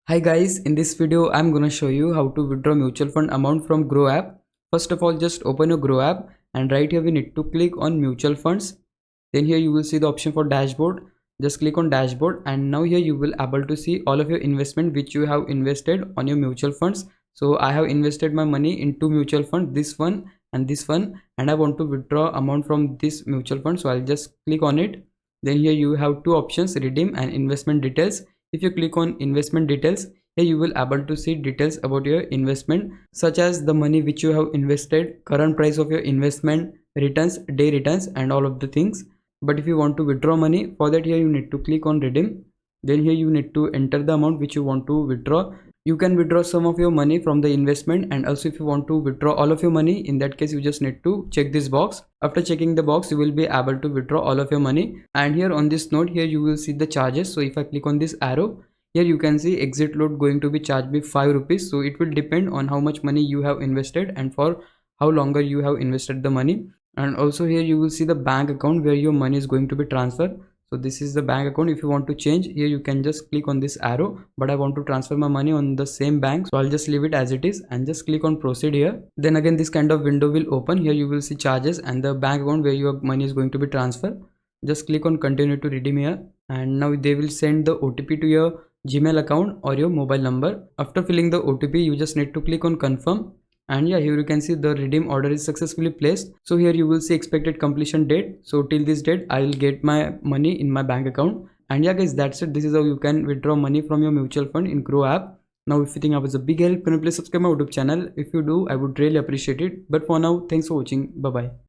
Hi guys, in this video I'm gonna show you how to withdraw mutual fund amount from Groww app. First of all, just open your Groww app and right here we need to click on mutual funds. Then here you will see the option for dashboard. Just click on dashboard and now here you will able to see all of your investment which you have invested on your mutual funds. So I have invested my money in two mutual funds, this one, and I want to withdraw amount from this mutual fund. So I'll just click on it. Then here you have two options, redeem and investment details. If you click on investment details, here you will able to see details about your investment such as the money which you have invested, current price of your investment, returns, day returns and all of the things. But if you want to withdraw money, for that here you need to click on redeem. Then here you need to enter the amount which you want to withdraw. You can withdraw some of your money from the investment, and also if you want to withdraw all of your money, in that case you just need to check this box. After checking the box, you will be able to withdraw all of your money. And here on this note, here you will see the charges. So if I click on this arrow, here you can see exit load going to be charged by 5 rupees. So it will depend on how much money you have invested and for how longer you have invested the money. And also here you will see the bank account where your money is going to be transferred. So this is the bank account. If you want to change, here you can just click on this arrow, but I want to transfer my money on the same bank, so I'll just leave it as it is and just click on proceed here. Then again this kind of window will open. Here you will see charges and the bank account where your money is going to be transferred. Just click on continue to redeem here, and now they will send the OTP to your Gmail account or your mobile number. After filling the OTP, you just need to click on confirm. And yeah, here you can see the redeem order is successfully placed. So here you will see expected completion date. So till this date I will get my money in my bank account. And yeah guys, that's it. This is how you can withdraw money from your mutual fund in Groww app. Now if you think I was a big help, can you please subscribe my YouTube channel? If you do, I would really appreciate it. But for now, thanks for watching. Bye bye.